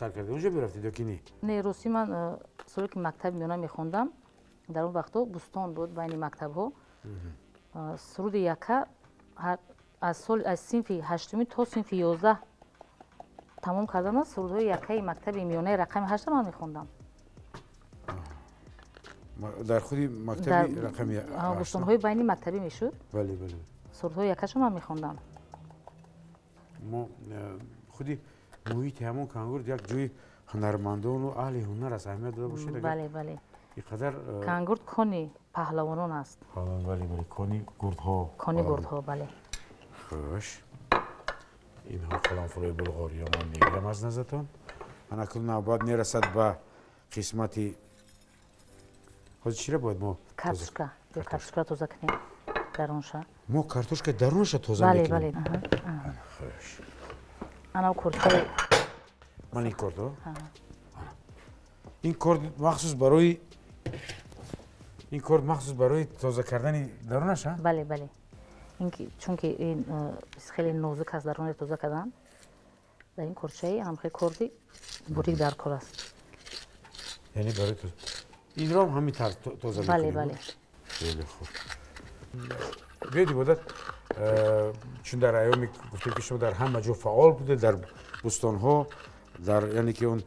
سر کرده اونجا میرفتید یا کی نی؟ نه روسی من سالی که مکتب میونه میخوندم در اون وقتا بوستان بود بین مکتب ها سرود یکه از صنف هشتمی تا صنف 11 تمام کردم از سرودهای یکه مکتب میونه رقم 8 من میخوندم در خودی مکتبی رقم 8 بوستان‌های بین مکتبی میشد بله بله سرودهای یکه‌شو من میخوندم ما خودی محیط همون کانگور یک جای هنرمندان و اهل هنر است اهمیت داده باشه بله بله اینقدر کانگورد کنی پهلوانان است بله بله کنی گردها کنی گردها بله خوش اینها قلمفروی بلغاری من میگیرم از نظرتون من اکنون نوبت میرسد به قسمتی خود چی را باید ما کارتوشکا یا کارتوشکا توزه کنیم درونشا ما کارتوشکا درونشا توزه بله میکنیم بله خوش انا کورتای من این کرد این کرد مخصوص برای توزه کردن درونش ها؟ بله بله چون که این خیلی نازک است درون توزه کردن در این کرچه هم خیلی کردی بوریک در کار است یعنی برای توزه این رو هم همین طرز توزه بله میکنیم بله خیلی خوب بیدی بودد چون در ایامی گفتیم که شما در همه جا فعال بوده در بستان ها در یعنی که اون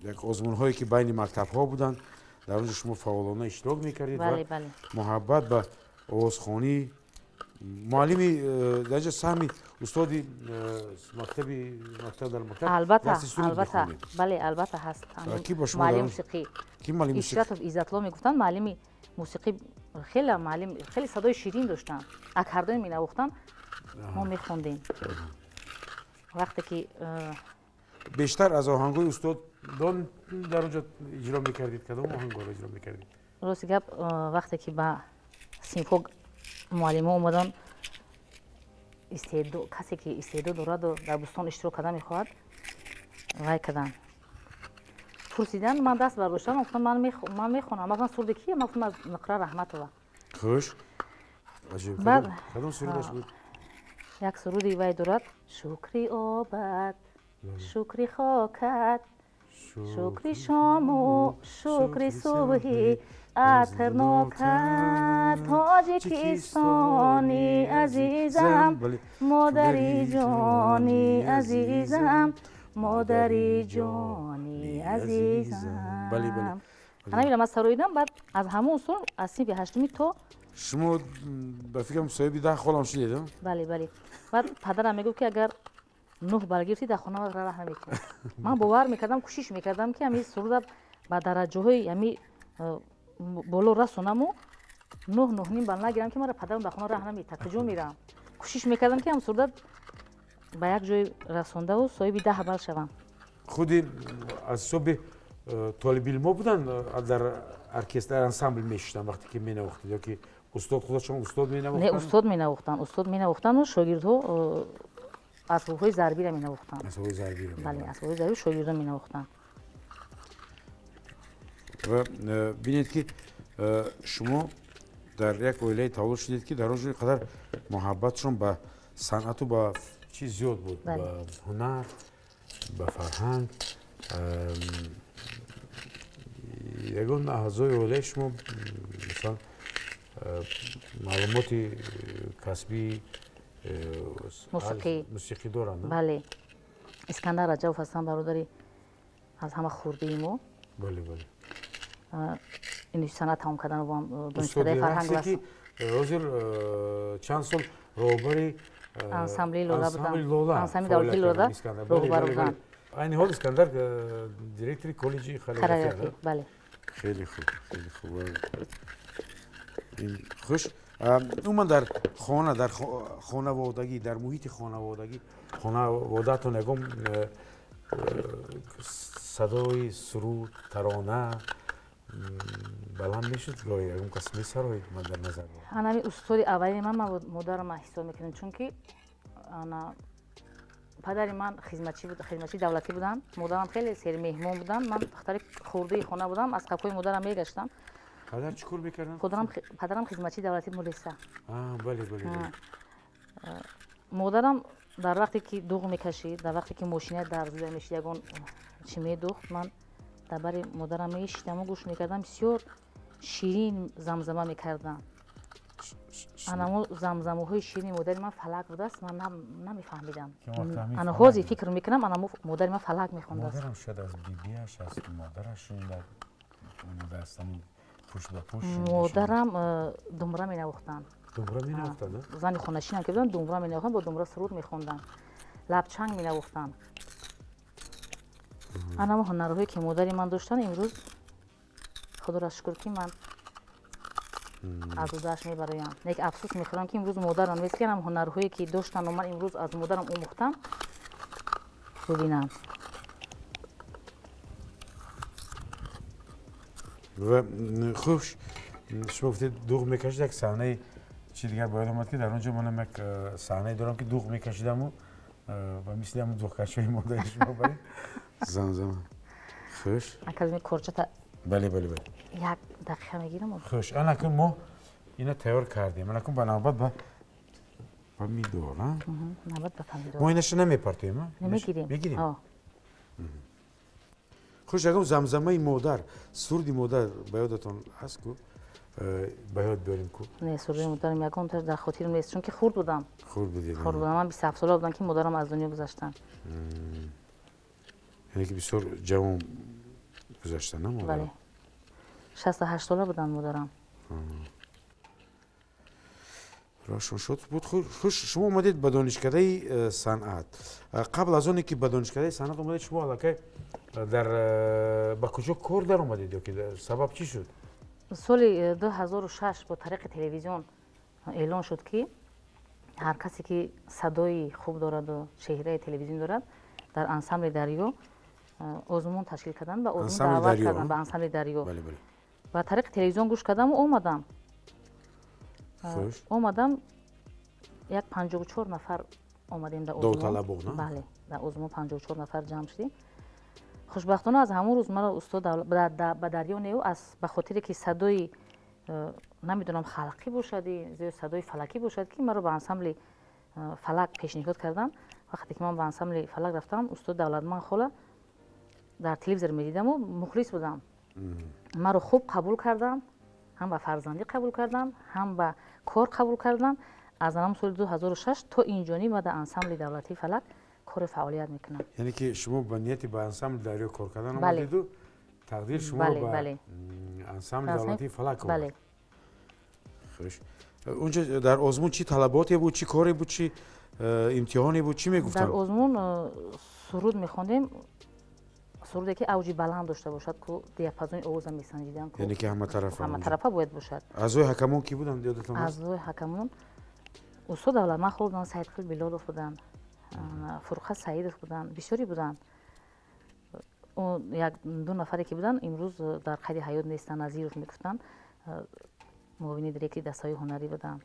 یک آزمون هایی که بین مکتب ها بودن در اونجا شما فعالانه اشتراک میکردید بله و بله محبت به آوازخوانی معلمی در اینجا سهمی استادی مکتب در مکتب البته بله البته هست کی با شما معلم موسیقی کی معلم موسیقی اشرت عزت الله میگفتن معلم موسیقی خیلی معلم خیلی صدای شیرین داشتن اکاردیون مینواختن ما میخوندیم وقتی که بیشتر از آهنگای استاد دان در اونجا اجرا میکردید کدام آهنگا رو اجرا میکردید راستی گپ وقتی که با سیمفو معلم اومدن استعداد کسی که استعداد دارد در بستان اشتراک کردن میخواد وای کردن پرسیدن من دست برداشتم گفتم من میخونم مثلا سرود کیه من گفتم از نقره رحمتова خوش عجیب کدام سرودش بود یک سرودی وای دارد شکری آبد شکری خاکت شکری شام و شکری صبحی عطرناکت تاجیکستانی عزیزم مادری جانی عزیزم مادری جانی عزیزم بله بله انا میرم از سرویدم بعد از همون اصول از صنف هشتمی تو شما به فکرم صاحبی 10 خالم شدید بله بله بعد پدرم میگفت که اگر 9 برگرفتی در خانه راه نمیکنی من باور میکردم کوشش میکردم که همین سرود با درجه های همین بالا رسونم و 9 نیم بال نگیرم که مرا پدرم در خانه راه نمیده کجا میرم کوشش میکردم که هم سرود به یک جای رسونده و صاحب 10 بال شوم خودی از صبح طالب علم بودن در ارکستر انسامبل میشدن وقتی که مینواختید یا که استاد خودشون استاد مینواختن نه استاد مینواختن و شاگردها اسباب‌های ضربی را مینواختن اسباب ضربی را بله اسباب ضربی شاگردان مینواختن و ببینید که شما در یک عائله تولد شدید که در اونجا قدر محبتشون به صنعت و به چیز زیاد بود به هنر به فرهنگ یگان اعضای عائله شما مثلا معلومات کسبی موسیقی دارن بله اسکندر رجب هستن برادری از همه خورده ما بله بله این سنت تمام کردن و هم دانشکده فرهنگ است حاضر چند سال راهبری انسامبل لولا بودن انسامبل دولتی لولا راهبر بودن این حال اسکندر دیرکتوری کالج خلیفه بله خیلی خوب خیلی خوب این خوش عموما در خانوادگی در محیط خانواده‌تون نگم صدای سرود ترانه بلند میشد گاهی اون قسمی سرای من در نظر انا استاد اولی من مادرم حساب میکنم چون که انا پدر من خدمتچی دولتی بودن مادرم خیلی سر مهمون بودن من دختر خورده خانه بودم از قفای مادرم میگشتم پدر چیکار میکردن پدرم خدمتچی دولتی مدرسه بله بله مادرم дар вақте ки дуғ мекашид, дар вақте ки мошина дарзида мешид, ягон чӣ медӯхт, ман дар бари модарам мешидаму гӯш мекардам, бисёр ширин замзама мекардам. анамо замзамаҳои ширини модари ман фалак будааст, ман намефаҳмидам. ана ҳозир фикр мекунам, анамо модари ман фалак мехондааст. модарам шояд аз бибиаш аст, мадараш шунда омадааст пуш ба пуш. модарам думра менавохтанд. Думра менавохтанд? зани хонашинам ки буданд, думра менавохтанд, бо думра суруд мехонданд. Лабчанг менавохтанд. анамо ҳунарҳое ки модари ман доштанд, имрӯз худоро шукр ки ман аз удаш мебароям. Лек афсӯс мехӯрам ки имрӯз модарам нест ки ҳам ҳунарҳое ки доштанд ман имрӯз аз модарам омӯхтам бубинам. ва хуб, шумо гуфтед дуғ мекашид, як саҳнаи чӣ дигар бояд омад ки дар он ҷо манам як саҳнае дорам ки дуғ мекашидаму ва мисли ҳамун дуғкашиҳои модари шумо баре замзама. хуш. Академи корчата бале як дақиқа мегирам. хуш, анакун мо ина тайёр кардем. Анакун ба навбат ба помидор, навбат ба помидор. мо инаша намепартоем? Намегирем. Мегирем. хуш, ягон замзамаи модар, сурди модар ба ёдатон ҳаст ку? ба ёд биёрем ку? Не, сурди модарам ягонташ дар хотирам нест, чунки хурд будам. Хурд будед? Хурд будам. Ман 27 сола будам ки модарам аз дунё гузаштанд. яъне ки бисёр ҷавон гузаштанд, на модар? Бале. 68 сола будам модарам. рошон шуд. Хуш, шумо омадед ба донишкадаи санъат. Қабл аз оне ки ба донишкадаи санъат омадед, шумо аллакай дар ба куҷо кор даромадед ё ки сабаб чӣ шуд? соли 2006 бо тариқи телевизион эълон шуд ки ҳар касе ки садои хуб дораду чеҳраи телевизион дорад, дар ансамбли дарё озмун ташкил карданд, ба озмун даъват карданд, ба ансамбли дарё. Ба тариқи телевизион гӯш кардаму омадам. омадам, як 54 нафар омадем дар озмун. Довталабоқ, на? Бале, дар озмун 54 нафар ҷамъ шудем. хушбахтона аз ҳамон рӯз маро устод ба дарё неу аз ба хотире ки садои намедонам халқӣ бошад ё садои фалакӣ бошад ки маро ба ансамбли фалак пешниҳод карданд. вақте ки ман ба ансамбли фалак рафтам, устод давлатманд хола дар телевизор медидаму мухлис будам. маро хуб қабул карданд, ҳам ба фарзандӣ қабул карданд, ҳам ба кор қабул карданд. аз ҳамон соли 2006 то инҷониб ма дар ансамбли давлатии фалак кори фаъолият мекунам. яъне ки шумо ба нияти ба ансамбли дарё кор кардан омадеду тақдир шуморо ба ансамбли давлатии фалак омад. хуш. унҷо дар озмун чӣ талаботе буд, чӣ коре буд, чӣ имтиҳоне буд, чӣ мегуфтанд? дар озмун суруд мехондем, суруде ки авҷи баланд дошта бошад, ку диапазони овоза месанҷиданд, яъне ки ҳаматарафа бояд бошад. аъзои ҳакамон ки буданд ёдатон аст? аъзои ҳакамон устод давлатманд хол буданд, саидқил билодов буданд, фурқат саидов буданд, бисёре буданд. як ду нафаре ки буданд имрӯз дар қайди ҳаёт нестанд, назиров мегуфтанд, муовини директори дастаҳои ҳунарӣ буданд.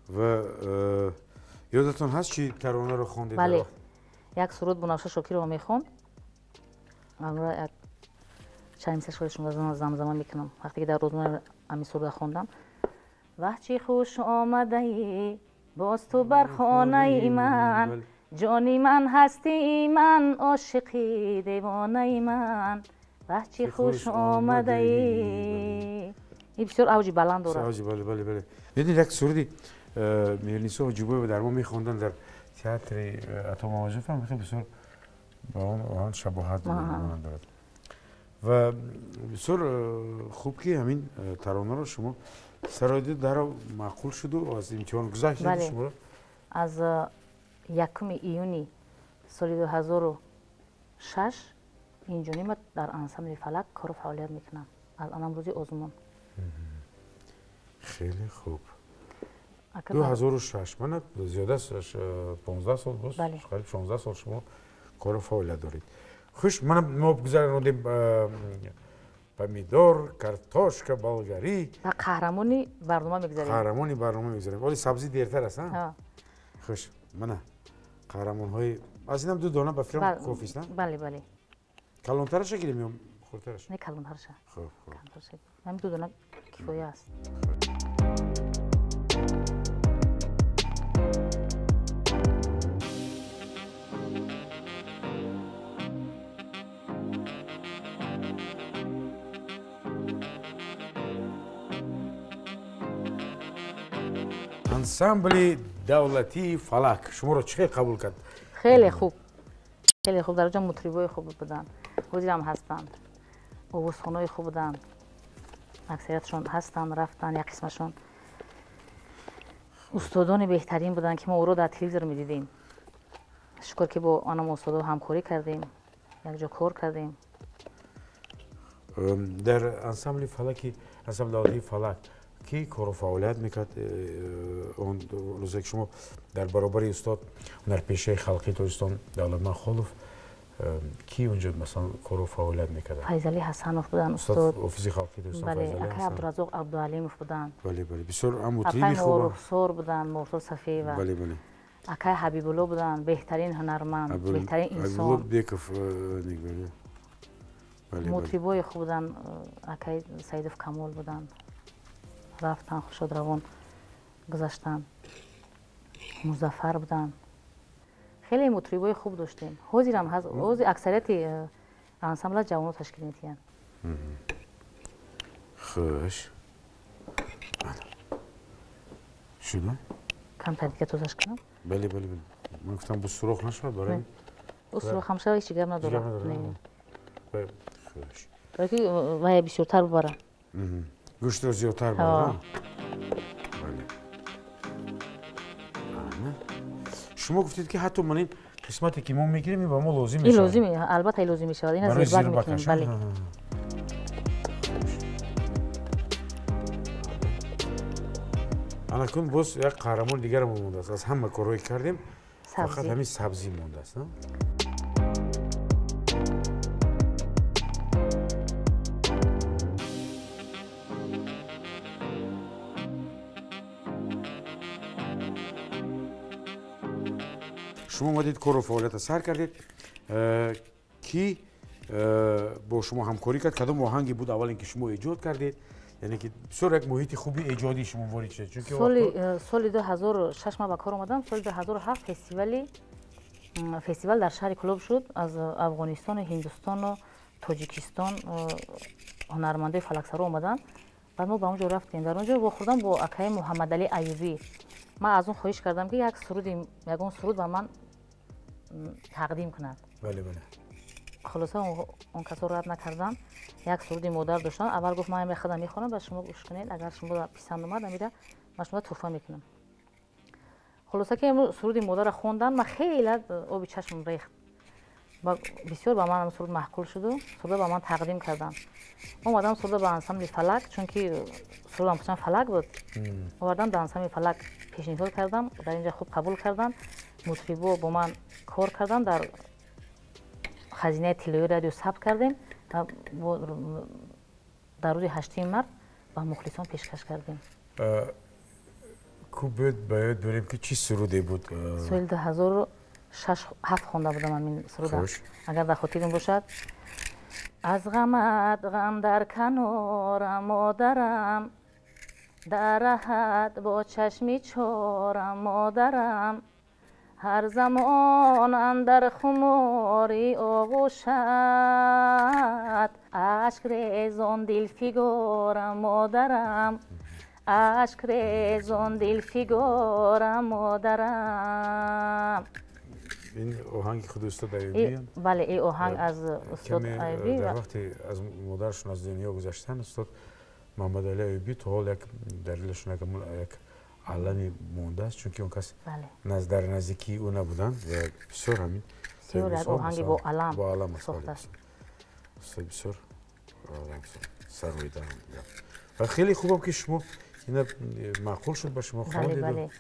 ва ёдатон ҳаст чӣ таронаро хондед? бале, як суруд Бунавша Шокирова мехонд. амро як чанд шоли шумо замзама мекунам. вақте ки дар розмон ами суруда хондам. вақчи хуш омадаи боз ту бар хонаи ман, ҷони ман ҳастии ман, ошиқи девонаи ман. вақчи хуш омадаи. ин бисёр авҷи баланд дорад. авҷи, бале. бедин як суруди меҳрнисо ҳоҷибоева дар мо мехонданд дар театри ато мавоҷифам, хеле бисёр ба он шабоҳат дорад. ва бисёр хуб ки ҳамин таронаро шумо сароиди даро маъқул шуду аз имтиҳон гузаштед шуморо? аз 1 июни соли 2006 инҷонима дар ансамбли фалак кору фаъолият мекунам. аз анам рӯзи озмун. хеле хуб. 2006 мана зиёда 15 сол боз, қариб 16 сол шумо кору фаъолият доред. хуш, мо гузаронидем помидор, картошка, болгарӣ. Ба қаҳрамони барнома мегузарем. Қаҳрамони барнома мегузарем. Оли сабзӣ дертар аст, а? хуш, мана қаҳрамонҳои аз инам 2 дона ба фикрам кофист, а? бале. калонтараша гирем ё хурдтараша? Не, калонтараша. хуб. ҳамин 2 дона кифоя аст. ансамбли давлати фалак шуморо чӣ қабул кард? خیلی خوب خیلی خوب در اونجا مطربای خوب بودن حضور هم هستند آوازخوانای خوب بودن اکثریتشون هستن رفتن یک قسمشون استادان بهترین بودن که ما او رو در تلویزیون میدیدیم شکر که با آنها استادا همکاری کردیم یک جا کار کردیم در ансамбли фалаки ансамбли давлати фалак ки кору фаъолият мекард он рӯзе ки шумо дар баробари устод ҳунарпешаи халқи тоҷикистон давлатманд холов ки унҷо масалан кору фаъолият мекард? файзали ҳасанов буданд устод устод офиси халқи тоҷикистон бале файзали акай ҳасан абдуразоқ абдуалимов буданд бале бале бисёр ҳам мутриби акай хуба муорифсор буданд муорифсор сафиева бале бале акай ҳабибулло буданд беҳтарин ҳунарманд беҳтарин инсон абдулло беков ник бале бале мутрибои хуб буданд акай саидов камол буданд рафтан хушодравон гузаштанд музаффар буданд хеле мутрибои хуб доштем ҳозирам ҳозир аксарияти ансамбла ҷавонот ташкил медиҳанд хуш шуда камтар дига тозаш кунам бале бале бале ман гуфтам бу суроқ нашавад барои бу суроқам шава ҳеҷ гап надорад хуш балки вая бисёртар бубарам гӯштро зиёдтар барам шумо гуфтед ки ҳатто ман ин қисмате ки мо мегирем ба мо лозим ин лозим албатта лозим мешавад ин аз зирбак мекунем бале анакун боз як қаҳрамони дигарам мондааст аз ҳама корҳое кардем сабзӣ фақат ҳамин сабзӣ мондааст шумо омадед кору фаъолията сар кардед ки бо шумо ҳамкорӣ кард кадом оҳанге буд аввале ки шумо эҷод кардед яъне ки бисёр як муҳити хуби эҷодӣ шумо ворид шудед чунки соли 2006 ман ба кор омадам соли 2007 фестивал дар шаҳри Кӯлоб шуд аз афғонистону ҳиндустону тоҷикистон ҳунармандаи фалаксаро омаданд баъд мо ба он ҷо рафтем дар он ҷо вохӯрдам бо акаи муҳаммадалӣ аюбӣ ман аз он хоҳиш кардам ки ягон суруд ба ман тақдим кунад бале бале хулоса он касо рад накарданд як суруди модар доштанд аввал гуфт ман худам мехонам ба шумо гӯш кунед агар шумо писанд омад амира ман шумо туҳфа мекунам хулоса ки суруди модарро хонданд ман хеле оби чашмам рехт бисёр ба ман суруд маҳқул шуду суруда ба ман тақдим карданд омадам суруда ба ансамбли фалак чунки сурудам почам фалак буд овардам дар ансамбли фалак пешниҳод кардам дар инҷа хуб қабул карданд мутрибо бо ман кор карданд дар хазинаи тиллои радио сабт кардем дар рӯзи 8 март ба мухлисон пешкаш кардем кӯ бояд ба ёд биёрем ки чӣ суруде буд соли 2007 хонда будам амин суруда агар дар хотирим бошад аз ғамат ғам дар канорам модарам дар раҳат бо чашми чорам модарам ҳар замон андар хумори оғӯшат ашк резон дилфигорам модарам ашк резон дилфигорам модарам ин оҳанги худи устод Аюбиям бале ин оҳанг аз устод Аюбӣ дар вақте аз модарашон аз дунё гузаштан устод Муҳаммадалӣ Аюбӣ то ҳол як дар дилашон як алами мондааст чунки он кас дар наздикии ӯ набуданд ва бисёр ҳамин оҳанги бо алам сохтааст бисёр сароида ва хеле хубам ки шумо ина маъқул шуд ба шумо хондед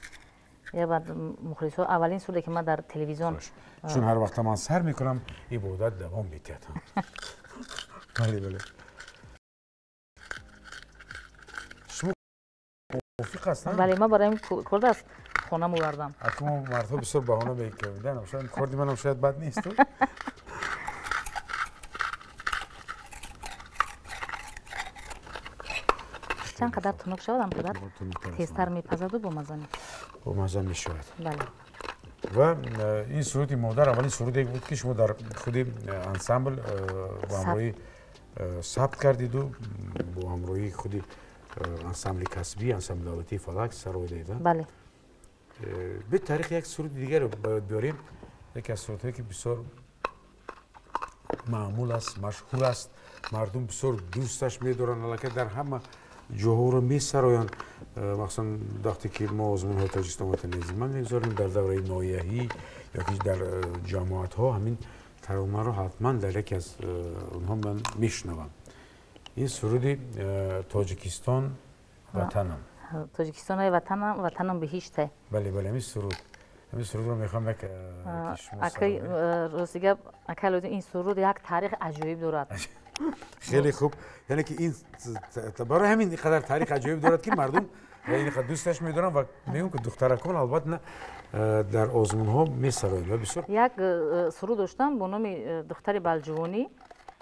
баъд мухлисо аввалин суруде ки ман дар телевизион чун ҳар вақта ман сар мекунам ибодат давом метиҳад бале бале шумо мувофиқ ҳастанд бале ман барои корда аз хонам овардам акумо мардҳо бисёр баҳона мекарданд шояд корди манам шояд бад несту чанд қадар тунук шавад ам қадар тезтар мепазаду бомаза мешавад бале ва ин суруди модар аввалин суруде буд ки шумо дар худи ансамбл бо ҳамроҳӣ сабт кардиду бо ҳамроҳии худи ансамбли касбӣ ансамбли давлатии фалак сар овардаед бале به طریق یک سرود دیگر رو باید بیاریم. یکی از سرودهایی که بسیار معمول است، مشهور است، مردم بسیار دوستش می‌دارن، البته در همه جاها رو می‌سرایان. مثلا وقتی که ما آزمون‌های تاجیکستان متنظیمان می‌گذاریم در دوره نایحه‌ای یا که در جماعت‌ها، همین ترانه رو حتما در یکی از اونها من میشنوم. این سرود تاجیکستان وطنم. تاجیکستان های وطنم، وطنم بهشته. بله بله، همین سرود رو میخوام یک اکی روزیگه اکلود این سرود یک تاریخ عجیب دارد. خیلی خوب، یعنی که این برای همین قدر تاریخ عجیب دارد که مردم این قدر دوستش میدارن و میگن که دخترکان البته نه در آزمون ها میسراید و بسیار. یک سرود داشتم با نام دختر بلجوانی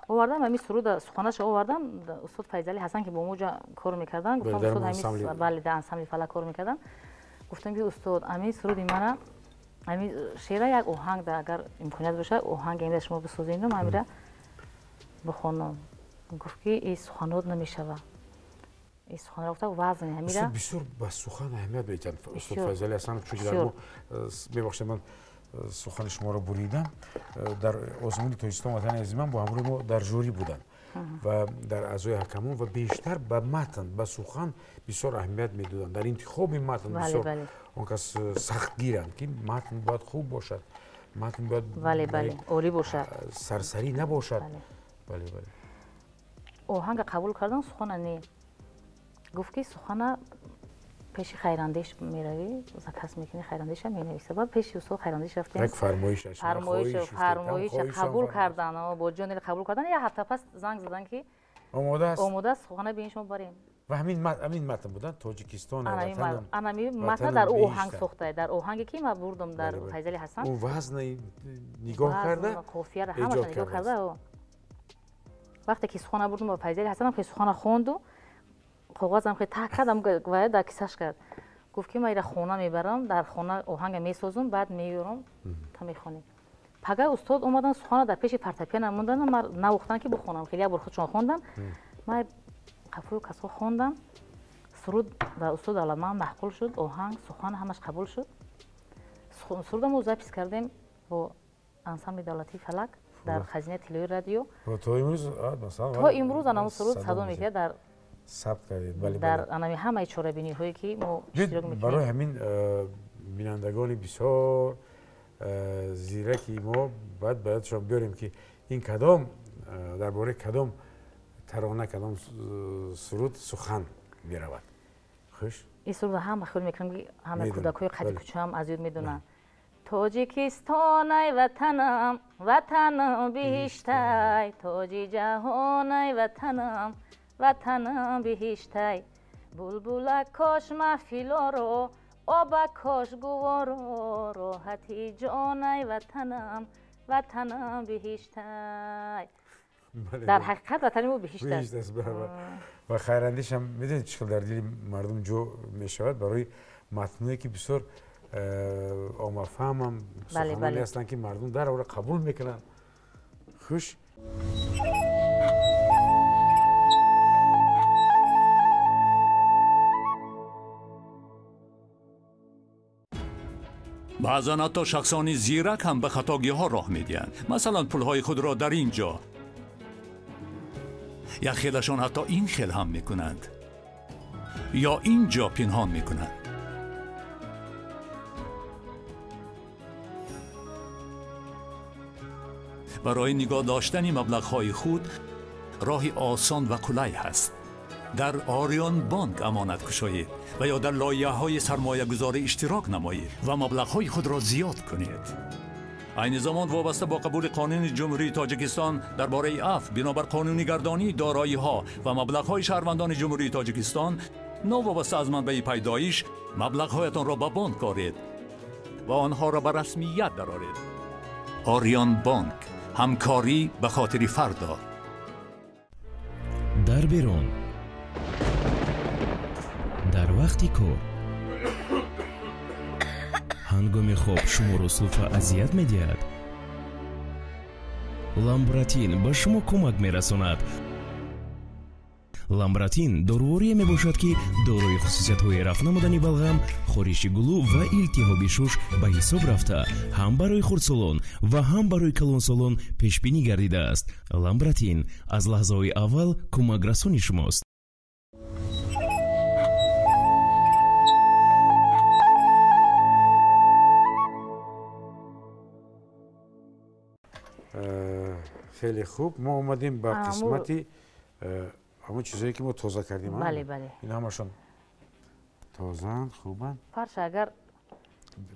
آوردم، همین سرود سخنش آوردم. استاد فیضلی حسن که با موجا کار میکردن گفتم استاد همین بله در انسامبل فلک کار میکردن، گفتم که استاد همین سرودی منه، همین شعر یک آهنگ ده اگر امکانیت باشه آهنگ این شما بسازید من میره بخونم. گفت که این سخنات نمیشوه، این سخن گفته وزن همیره بسیار با سخن اهمیت میدن استاد فیضلی حسن، چون در ما ببخشید من سخن شما رو بریدم. در آزمون تاجیکستان وطن عزیز من با همراه ما در جوری بودن و در اعضای حکمان و بیشتر به متن به سخن بسیار اهمیت میدادن. در انتخاب متن بسیار اون کس سخت گیرند که متن باید خوب باشد، متن باید عالی باشد، سرسری نباشد. بله بله. آهنگ قبول کردن سخن نه، گفت که سخن پیش خیراندیش میروی، کس میکنی خیراندیش هم مینویسه. بعد پیش استاد خیراندیش رفتیم، یک فرمایش قبول کردن، با جان قبول کردن. یه هفته پس زنگ زدن که آماده است سخن بین شما بریم. و همین متن بودن تاجیکستان وطنم. انا متن در آهنگ ساخته، در آهنگی که من بردم در فیضلی حسن اون وزن نگاه کرده، قافیه را همش نگاه کرده. وقتی که سخن بردم با فیضلی حسن که سخن خواند و کاغذم که تک کردم و در کیسهش کرد، گفت که من ایره خونه میبرم، در خونه آهنگ میسازم، بعد میارم تا میخونی. پگاه استاد اومدن سخن در پیش فورتپیانو نموندن، من نوختن که بخونم. خیلی یک بار خودشون خوندن، من قفل کسا خوندم، سرود در استاد علما محقول شد، آهنگ سخن همش قبول شد. سرودم رو زپیس کردیم با انسامبل دولتی فلک در خزینه تلویزیون رادیو. تا امروز مثلا تا امروز انا سرود صدا میکنه در ثبت کردید. بله در انمی همه چاره‌بینی هایی که ما اشتراک میکنیم. برای همین بینندگان بسیار زیرکی ما باید شما بیاریم که این کدام درباره کدام ترانه کدام سرود سخن میرود. خوش این سرود هم خیلی میکنم که همه کودکای قدی کوچه هم از یاد میدونن. تاجیکستان ای وطنم، وطنم بهشتای، تاجی جهان ای وطنم، وطنم بهشتای. بلبل کاش محفلا رو، آب کاش گوارا، راحتی جان ای وطنم، وطنم بهشتای. در حقیقت وطن ما بهشت است. و خیراندیش هم میدونید چقدر در دل مردم جو میشود برای متنایی که بسیار آمافهم هم سخنانی هستند که مردم در آن قبول میکنن. خوش بعضا حتی شخصانی زیرک هم به خطاگی ها راه میدهند. مثلا پولهای خود را در اینجا، یا خیلشان حتی این خیل هم میکنند یا اینجا پنهان میکنند. برای نگاه داشتن مبلغ‌های خود راهی آسان و کلای هست. در آریان بانک امانت گشایید و یا در لایحه‌های سرمایه گذاری اشتراک نمایید و مبلغ‌های خود را زیاد کنید. این زمان وابسته با قبول قانون جمهوری تاجیکستان درباره عفو بنابر قانونی گردانی دارایی‌ها و مبلغ‌های شهروندان جمهوری تاجیکستان، نوابسته از منبع پیدایش مبلغ‌هایتان را به بانک آرید و آنها را به رسمیت درآورید. آریان بانک، همکاری به خاطر فردا. در بیرون، در وقتی کار، هنگام خواب شما را سوفا اذیت می‌دهد؟ لامبراتین به شما کمک می‌رساند ламбратин дороворие мебошад ки дорои хусусиятҳои рафт намудани балғам, хориши гулӯ ва илтиҳоби шуш ба ҳисоб рафта ҳам барои хурдсолон ва ҳам барои калонсолон пешбинӣ гардидааст. ламбратин аз лаҳзаҳои аввал кӯмакрасони шумост. خیلی خوب ما اومدیم با قسمتی همون چیزایی که ما تازه کردیم. بله بله. این همشون تازه خوبن. فرش اگر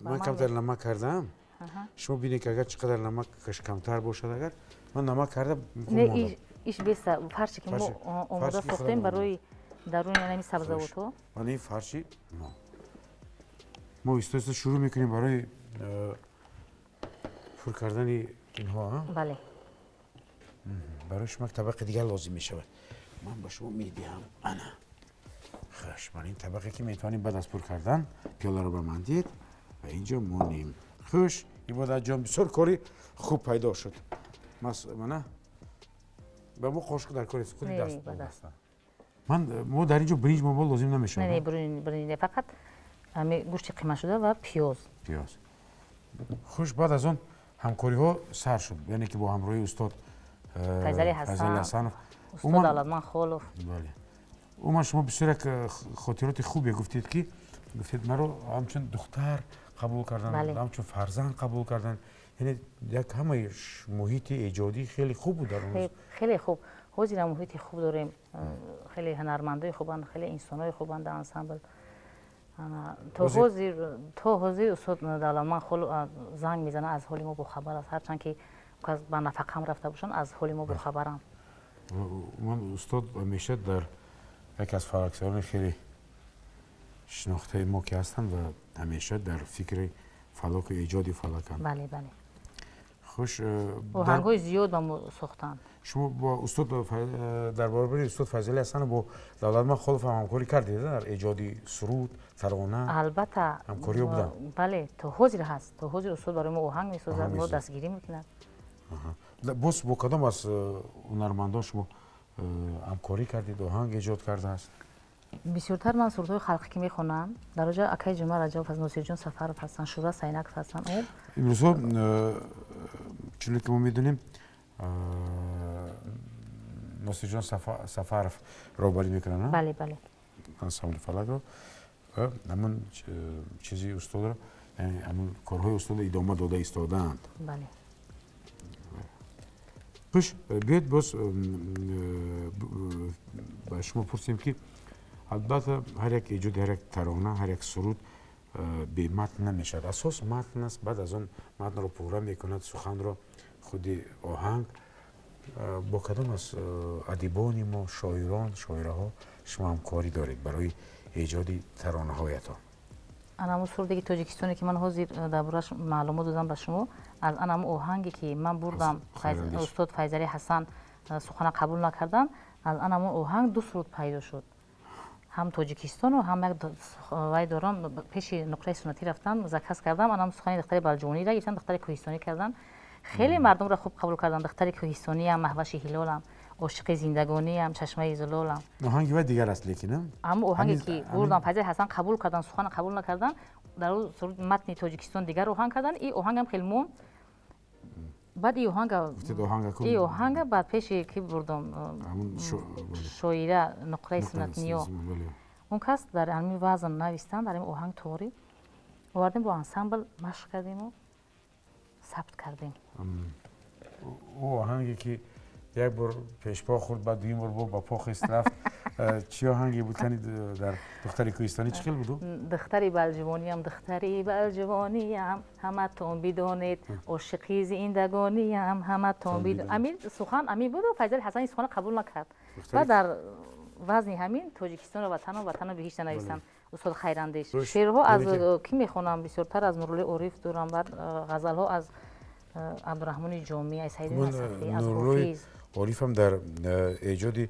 من کمتر نمک کردم. شما ببینید که اگر چقدر نمکش کمتر باشد اگر من نمک کردم. نه ایش بیست فرشی که ما آماده ساختیم برای درون یعنی سبزیجاتو. من این فرشی ما استاد شروع میکنیم برای پر کردن اینها. بله. برای شما طبق دیگر لازم میشه. من با شما میدیم انا. خوش من این طبقه که میتونیم بعد از پر کردن پیاله رو ببندید و اینجا مونیم. خوش این بود انجام بسیار کاری خوب پیدا شد. مثلا به ما خوش در کاری خودی دست بودست. ما در اینجا برنج ما لازم نمیشه. نه برنج فقط همین گوشت قیمه شده و پیاز. خوش بعد از اون همکاری ها سر شد. یعنی که با همراهی استاد فیضلی حسن استاد علمان خولوف. بله. اوما شما بسیار خاطرات خوبی گفتید که گفتید مرا همچون دختر قبول کردن، همچون فرزند قبول کردن. یعنی یک همه محیط ایجادی خیلی خوب بود در اون. خیلی خوب. حاضر محیط خوب داریم. خیلی هنرمندای خوبن، خیلی انسانای خوبن در انسامبل. تو حاضر استاد علمان خولوف زنگ میزنه از حال ما بخبر است. هرچند که از با نفقه هم رفته باشن از حال ما بخبرم. من استاد همیشه در یک از فعالیت‌های خیلی شناخته ما که هستن و همیشه در فکر فلاک و ایجاد فلاکن. بله بله. خوش. آهنگ‌های زیاد با ما ساختن. شما با استاد در برابر استاد فضلی حسن با دولتمند خلف همکاری کردید در ایجادی سرود، ترانه؟ البته همکاری بودن. بله تو حاضر هست. تو حاضر استاد برای ما آهنگ می‌سازد، ما دستگیری می‌کنند. بس با کدام از هنرمندان شما همکاری کردید آهنگ ایجاد کرده است؟ بسیارتر من سرودهای خلقی که میخونم در اونجا اکای جمعه رجب از ناصر جان سفرов هستن، شورا سینک هستن. امروزها چون که ما میدونیم ناصر جان سفرов راهبری میکنن. بله بله. انسامبل فلک رو همون چیزی استاد رو یعنی همون کارهای استاد ادامه داده ایستادند. بله. خوش بیاید باز با شما پرسیم که البته هر یک ایجاد هر یک ترانه هر یک سرود به متن نمیشد. اساس متن است، بعد از اون متن رو پروگرام میکند سخن رو خودی آهنگ. با کدام از ادیبان ما شاعران شاعره ها شما همکاری دارید برای ایجاد ترانه هایتان؟ انا سرودی که تاجیکستانی که من حاضر دربارش معلومات دادم به شما از انا آهنگی که من بردم استاد فیضلی حسن سخن قبول نکردن از انا آهنگ دو سرود پیدا شد. هم تاجیکستان و هم یک وای دوران پیش نقطه سنتی رفتم زکس کردم. انا سخن دختر بلجونی را گفتن دختر کوهستانی کردن. خیلی مردم را خوب قبول کردن. دختر کوهستانی هم مهوش هلالم، عاشق زندگانی هم، چشمه زلالم. آهنگی و دیگر است لیکن اما آهنگی که بردم فیضلی حسن قبول کردن سخن قبول نکردن در اون سرود متن تاجیکستان دیگر آهنگ کردن. این آهنگ هم خیلی مون بعد این آهنگ بعد پیش کی بردم شاعره نقره سنتیو اون کس در همین وزن نوشتن در این آهنگ توری آوردیم با انسامبل مشق کردیم و ثبت کردیم. او آهنگی که یک بار پیش پا خورد بعد دویم بار با پا خیست رفت چی آهنگی بود کنید در دختر کوهستانی چی خیلی بودو؟ دختری بلجوانیم دختری بلجوانیم همه تون بدونید عاشقی زندگانیم همه تون بدونید. امین سخن امین بود و فیضلی حسن این سخن قبول نکرد و در وزن همین تاجیکستان و وطن بهشت نوشتن استاد خیراندیش. شعرها از کی میخونم بسیارتر از نورالله عارف دارم، بعد غزل ها از عبدالرحمن جامی، سعید نصفی، از حافظ. عارف هم در ایجاد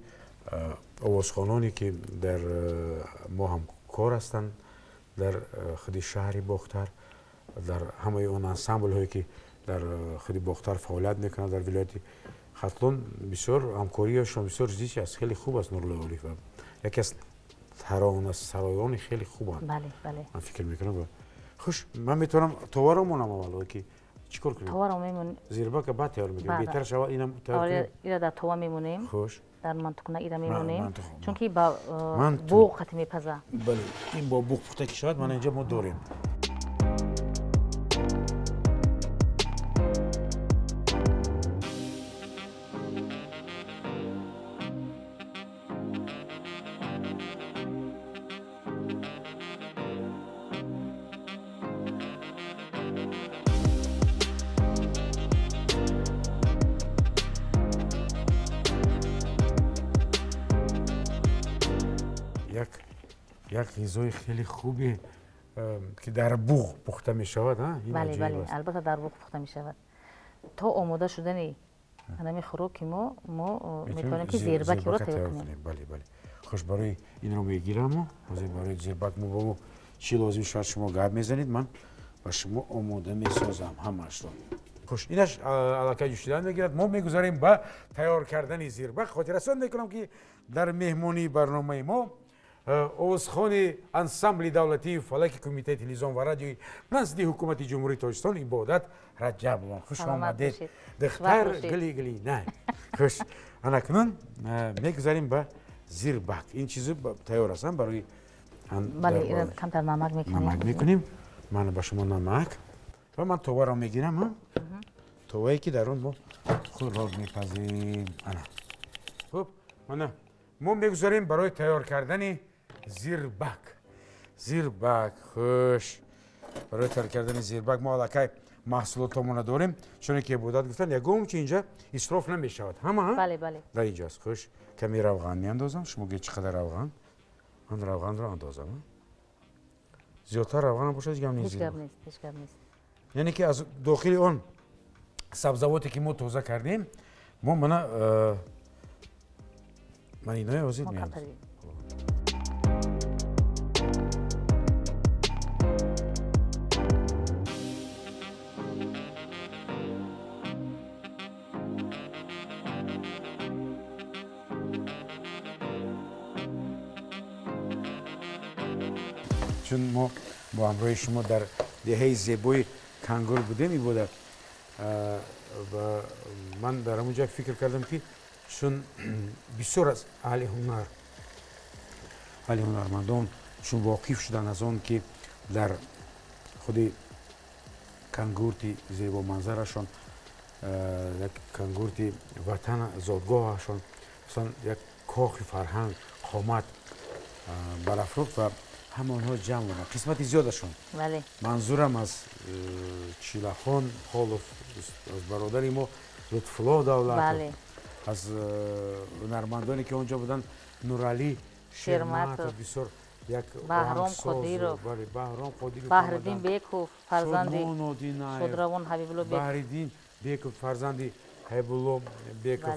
آوازخوانانی که در ما هم کار هستند در خود شهری باختر در همه اون انسامبل هایی که дар худи бохтар фаъолият мекунад дар вилояти хатлон бисёр ҳамкориашон бисёр зич аст хеле хуб аст Нурлои Олиф яке аз таронасароёни хеле хубанд бале бале ман фикр мекунам хуш ман метавонам товаро монам аввало ки чӣ кор кунем товаро мемонем зирбака баъд тайёр мекунем беҳтар шавад инам тайёр кунем ира дар това мемонем хуш дар мантуқна ира мемонем мантуқ, чунки ба мантуқ. буғ қати мепаза бале ин бо буғ пухта ки шавад мана инҷа мо дорем як ғизои хеле хубе ки дар буғ пухта мешавад бале бале албатта дар буғ пухта мешавад то омода шудани анами хӯроки мо метавонем ки зирбакиро тайёр кунем бале бале хуш барои инро мегирам ҳозир барои зирбак мо бо мо чӣ лозим шуд шумо гап мезанед ман ба шумо омода месозам ҳамаашро хуш инаш аллакай ҷӯшидан мегирад мо мегузарем ба тайёр кардани зирбак хотиррасон мекунам ки дар меҳмонии барномаи мо овозхони ансамбли давлатии фалаки кумитаи телевизион ва радиои назди ҳукумати ҷумҳурии тоҷикистон ибодат раҷабова хуш омадед духтар гули гули най хуш анакунун мегузарем ба зирбак ин чизу тайёр астам барои бале камтар намак мекунем ман ба шумо намак ва ман товаро мегирам товае ки дар он мо хӯрок мепазем ана хуб мана мо мегузарем барои тайёр кардани зирбак хуш барои тайёр кардани зирбак мо аллакай маҳсулотамона дорем чуне ки будат гуфтан ягон чи инҷа исроф намешавад ҳама бале бале дар инҷост хуш каме равған меандозам шумоге чӣ қадар равған ман равғанро андозам зиёдтар равғанам бошад ҳеҷ гап нест ҳеҷ гап нест яъне ки аз дохили он сабзавоте ки мо тоза кардем мо мана ман иное ҳозир меандозам чун мо бо ҳамроҳи шумо дар деҳаи зебои Кангур будем ибодат ман дар ҳамон ҷо фикр кардам ки чун бисёр аз аҳли ҳунармандон чун воқиф шуданд аз он ки дар худи кангурти зебоманзарашон як кангурти ватан зодгоҳашон як кохи фарҳанг қомат барафрохт ва ҳама онҳо ҷамъ буданд қисмати зиёдашон манзурам аз чилахон холов аз бародари мо лутфулло давлатов аз ҳунармандоне ки он ҷо буданд нуралӣ шерматов бисёр як баҳром қодиров баҳром қодиров баҳриддин беков фарзанди Одинаев шодравон ҳабибулло беков баҳриддин беков фарзанди ҳабибулло беков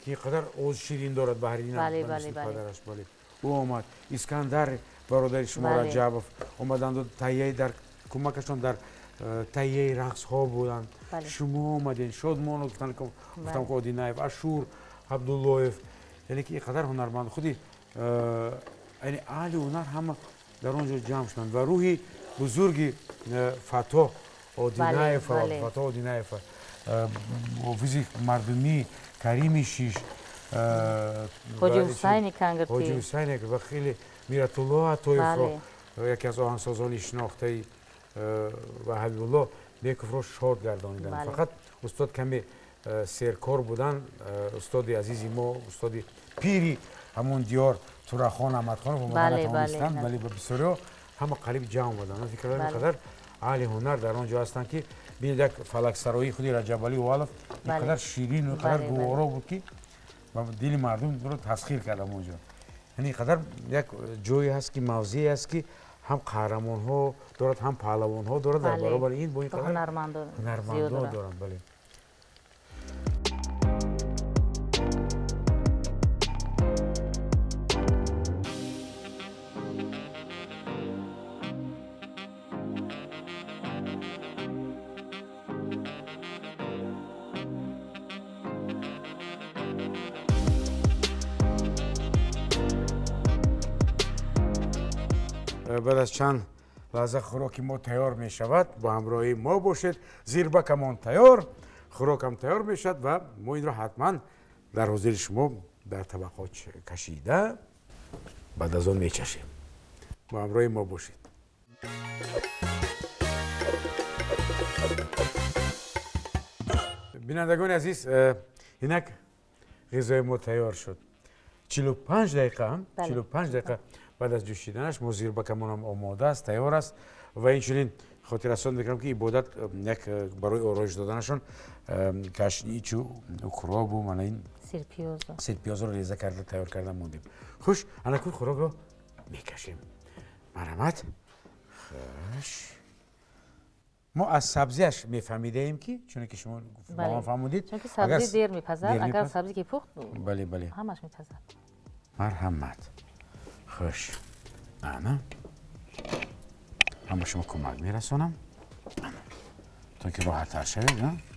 ки ин қадар оз ширин дорад баҳриддин падараш ӯ омад искандар бародари шумо раҷабов омаданду таҳияи дар кӯмакашон дар таҳияи рақсҳо буданд шумо омадед шодмонов гуфтам ки Одинаев Ашур Абдуллоев яъне ки ин қадар ҳунарманд худи яъне аҳли ҳунар ҳама дар он ҷо ҷамъ шуданд ва рӯҳи бузурги Фато Одинаев ҳофизи мардумӣ Карими Шиш ҳоҷи ҳусайни Кангиртӣ ва хеле Миратулло Атоевро яке аз оҳангсозони шинохтаи ва Ҳабибулло Бековро шод гардониданд фақат устод каме серкор буданд устоди азизи мо устоди пири ҳамон диёр Турахон Аҳмадхонов омадан натавонистанд вале ба бисёриҳо ҳама қариб ҷамъ буданд ман фикр кардам ин қадар аҳли ҳунар дар он ҷо ҳастанд ки бинед як фалаксароии худи Раҷабалӣ Увалов ин қадар ширину ин қадар гуворо буд ки ба дили мардумро тасхир кардам он ҷо яъне қадар як ҷое ҳаст ки мавзеъе ҳаст ки ҳам қаҳрамонҳо дорад ҳам паҳлавонҳо дорад дар баробари ин бо ин қадар ҳунармандон доранд бале بعد از چند لحظه خوراک ما تیار می شود. با همراهی ما باشید. زیربکمان تیار، خوراکم تیار می شود و ما این را حتما در حضور شما در طبقات کشیده بعد از آن می چشیم. با همراهی ما باشید. بینندگان عزیز، اینک غذای ما تیار شد. 45 دقیقه هم 45 دقیقه بعد از جوشیدنش ما زیربکمان هم آماده است، تیار است و اینچنین خاطررسان میکنم که عبادت یک برای آرایش دادنشون کشنیچ و اکراب و من این سیر پیاز رو ریزه کرده تیار کردن موندیم. خوش انکون خوراک رو میکشیم. مرحمت. خوش ما از سبزیش میفهمیده ایم که چون که شما با ما فهمودید چون که سبزی دیر میپزد، اگر سبزی که پخت بله همش میپزد. مرحمت. خوش انا اما شما کمک میرسونم تا که راحت تر شوید.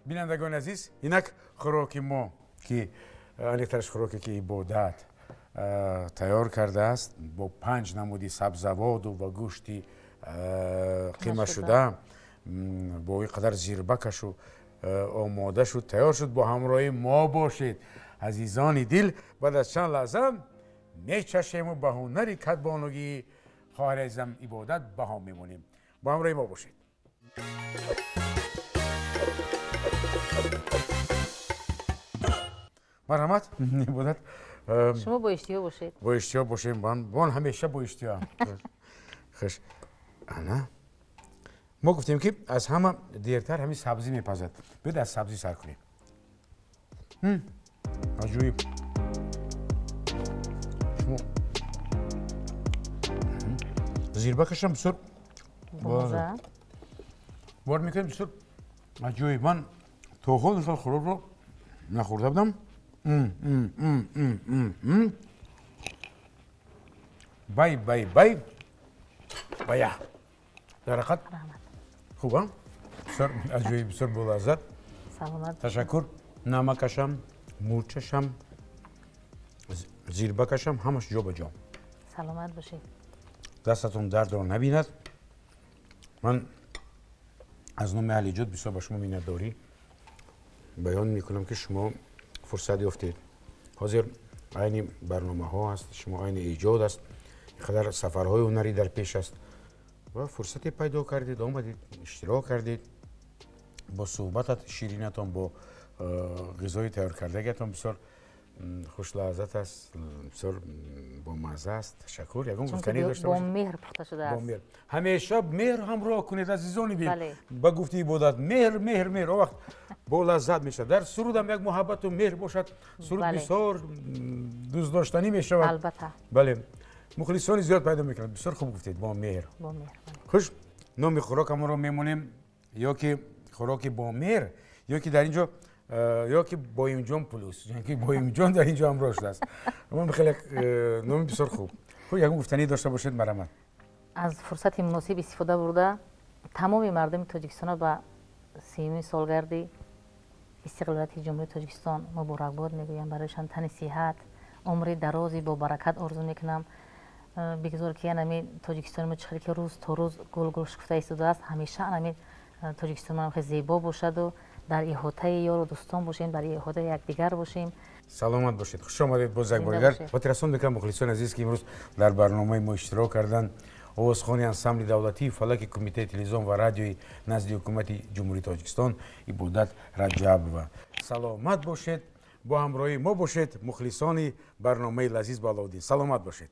بینندگان عزیز، اینک خوراک ما که انیکترش خوراکی که عبادت تیار کرده است با 5 نمودی سبزوات و گوشتی قیمه شده با این قدر زیربکش و آماده شد تیار شد. با همراهی ما باشید عزیزان دل. بعد از چند لحظه میچشیم و به هنری کدبانگی خواهر عزیزم عبادت بها میمونیم. با همراهی ما باشید. مرحمت. عبادت شما با اشتیا باشید. با اشتیا باشیم. بان همیشه با اشتیا. خوش انا ما گفتیم که از همه دیرتر همین سبزی میپزد. بده از سبزی سر کنیم. عجیب. شما زیربکش هم بسیار بار میکنیم. بسیار عجیب. من تا حال نشان خوراک رو نخورده بودم. بای بایا در حقیقت خوبه. بسیار عجیب، بسیار بلذت. سلامت. تشکر. نمکشم، مرچشم، زیربکشم همش جا به جا. سلامت باشید. دستتون درد رو نبیند. من از نام علی جود بسیار به شما مینداری بیان میکنم که شما فرصت یافتید. حاضر عین برنامه ها هست، شما عین ایجاد است، خدر سفرهای هنری در پیش است و فرصتی پیدا کردید، آمدید اشتراک کردید با صحبتت شیرینتان با غذای تیار کردگیتان بسیار خوش لذت است، بسیار با مزه است. تشکر. یکم گفتنی داشته باشید. با مهر پخته شده است. همیشه مهر همراه کنید عزیزان دل. بله. با گفته عبادت مهر وقت با لذت میشه. در سرود هم یک محبت و مهر باشد. سرود بسیار دوست داشتنی میشه. البته. بله. مخلصانی زیاد پیدا میکنند. بسیار خوب گفتید. با مهر. خوش. نام خوراک ما رو میمونیم یا که خوراک با مهر یا که در اینجا یا که بایم جان پلوس، یعنی که بایم جان در اینجا هم راشده است. من خیلی نام بسیار خوب. خب یکم گفتنی داشته باشید. مرحمت. از فرصت مناسب استفاده برده تمام مردم تاجیکستان با 30 سالگرد استقلالیت جمهوری تاجیکستان مبارکباد میگویم. برایشان تن صحت، عمر درازی با برکت آرزو میکنم. بگذار که یعنی تاجیکستان ما چخری که روز تا روز گل شکفته ایستاده است، همیشه یعنی تاجیکستان ما خیلی زیبا باشد و در احاطه یار و دوستان باشیم، در احاطه یکدیگر باشیم. سلامت باشید. خوش آمدید باز یک بار دیگر. با ترسان میکنم مخلصان عزیز که امروز در برنامه ما اشتراک کردن. آوازخوانی انسامبل دولتی فلک کمیته تلویزیون و رادیوی نزد حکومت جمهوری تاجیکستان عبادت رجب و سلامت باشید. با همراهی ما باشید مخلصان برنامه لذیذ با علاءالدین. سلامت باشید.